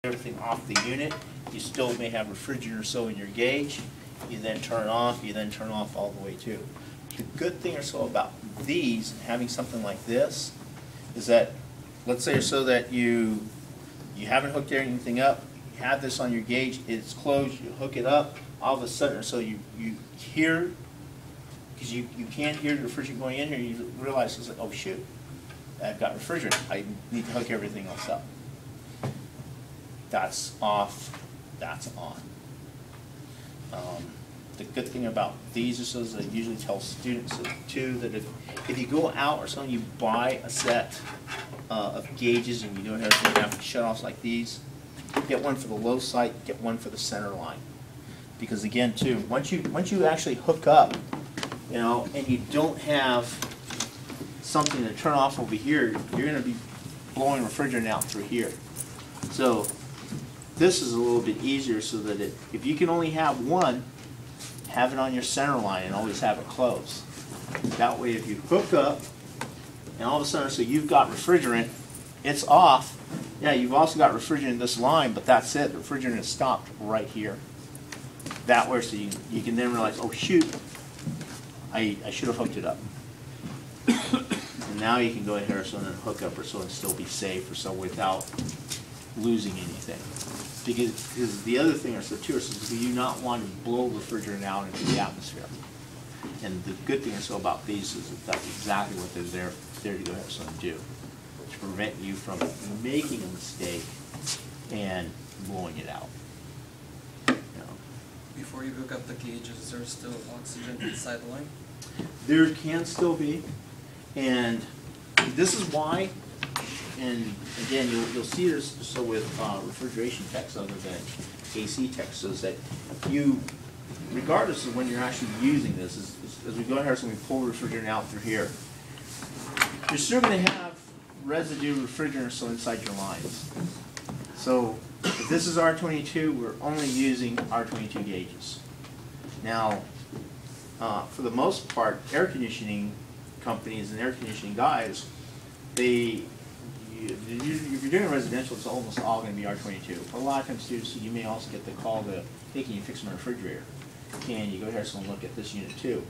everything off the unit. You still may have refrigerant or so in your gauge. You then turn it off. You then turn off all the way too. The good thing or so about these, having something like this, is that, let's say so that you haven't hooked anything up, you have this on your gauge, it's closed, you hook it up, all of a sudden, so you hear, because you can't hear the refrigerant going in here, you realize it's like, oh shoot, I've got refrigerant, I need to hook everything else up. That's off, that's on. The good thing about these is I usually tell students too that if you go out or something, you buy a set of gauges and you do everything, you have shutoffs like these. Get one for the low site, get one for the center line. Because again too, once you actually hook up, you know, and you don't have something to turn off over here, you're going to be blowing refrigerant out through here. So this is a little bit easier so that if you can only have one, have it on your center line and always have it closed. That way if you hook up and all of a sudden so you've got refrigerant, it's off. Yeah, you've also got refrigerant in this line, but that's it. The refrigerant is stopped right here. That way so you can then realize, oh shoot, I should have hooked it up. And now you can go ahead or so and hook up or so and still be safe or so without losing anything. Because the other thing is so too is you do not want to blow refrigerant out into the atmosphere. And the good thing or so about these is that that's exactly what they're there to go ahead and do, to prevent you from making a mistake and blowing it out. You know. Before you hook up the gauges, is there still oxygen inside the line? There can still be, and this is why. And again, you'll see this so with refrigeration techs other than AC techs, is that you, regardless of when you're actually using this, as we go ahead and we pull refrigerant out through here, you're still going to have residue refrigerant so inside your lines. So if this is R22, we're only using R22 gauges. Now, for the most part, air conditioning companies and air conditioning guys, if you're doing residential, it's almost all going to be R22. A lot of times, students, you may also get the call to, hey, can you fix my refrigerator? Can you go ahead and look at this unit too?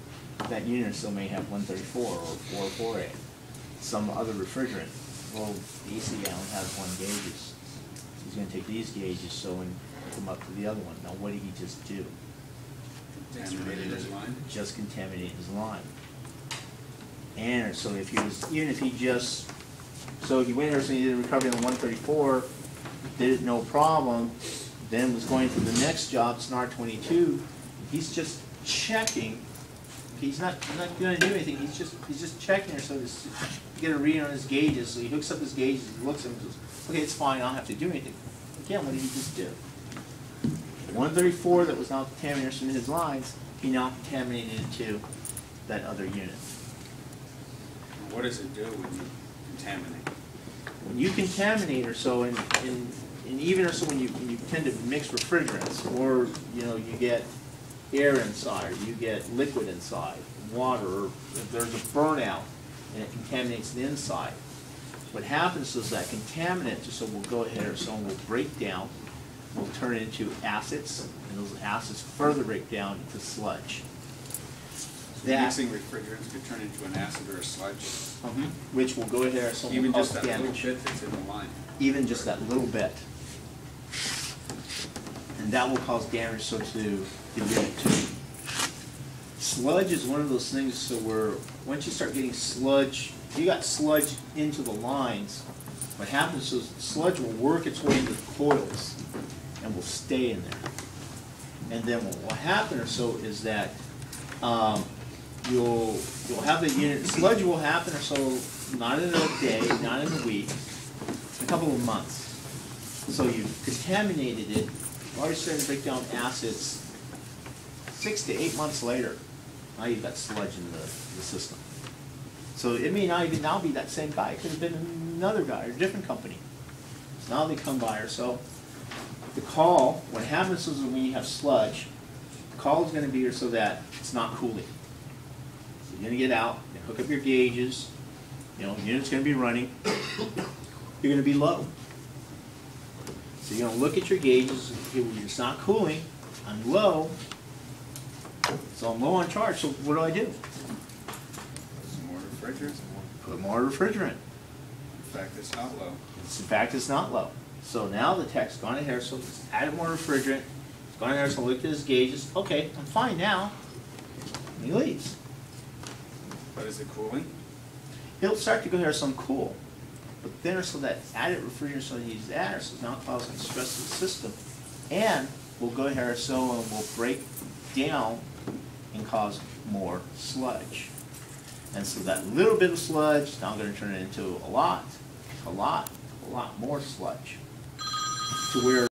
That unit still may have 134 or 404A, some other refrigerant. Well, the AC Allen has one gauges. So he's going to take these gauges so and hook them up to the other one. Now, what did he just do? Contaminated his line? Just contaminated his line. And so if he was, even if he just, so he went here so he did a recovery on 134, did it no problem, then was going to the next job, it's an R22, he's just checking. He's not going to do anything. He's just checking, so to get a read on his gauges. So he hooks up his gauges, he looks at them, and goes, okay, it's fine. I don't have to do anything. Again, what did he just do? 134 that was now contaminated in his lines, he now contaminated into that other unit. What does it do when you contaminate? When you contaminate, or so, and even or so when you tend to mix refrigerants, or you get air inside, or you get liquid inside, water, or if there's a burnout and it contaminates the inside, what happens is that contaminant just so will go ahead or so will break down, will turn into acids, and those acids further break down into sludge. Mixing refrigerants could turn into an acid or a sludge. Which will go ahead and even cause just that damage. little bit that's in the line. Even just that little bit. And that will cause damage so to the unit too. Sludge is one of those things so where once you start getting sludge, if you got sludge into the lines, what happens is sludge will work its way into the coils and will stay in there. And then what will happen or so is that you'll have the unit, sludge will happen or so not in a day, not in a week, a couple of months. So you've contaminated it, already starting to break down acids. 6 to 8 months later, now you've got sludge in the system. So it may not even now be that same guy. It could have been another guy or a different company. So now they come by or so. The call, what happens is when you have sludge, the call is going to be so that it's not cooling. So you're going to get out, you hook up your gauges, the unit's going to be running, you're going to be low. So you're gonna look at your gauges, it's not cooling, I'm low, so I'm low on charge, so what do? Some more refrigerant. Put more refrigerant. In fact, it's not low. In fact, it's not low. So now the tech's gone in here, so it's added more refrigerant, it's gone in there, so look at his gauges, okay, I'm fine now, and he leaves. But is it cooling? He'll start to go here some cool, but then so that added refrigerant, so he's added, so it's now causing stress to the system, and we'll go here so and we'll break down and cause more sludge. And so that little bit of sludge is now going to turn it into a lot more sludge, to where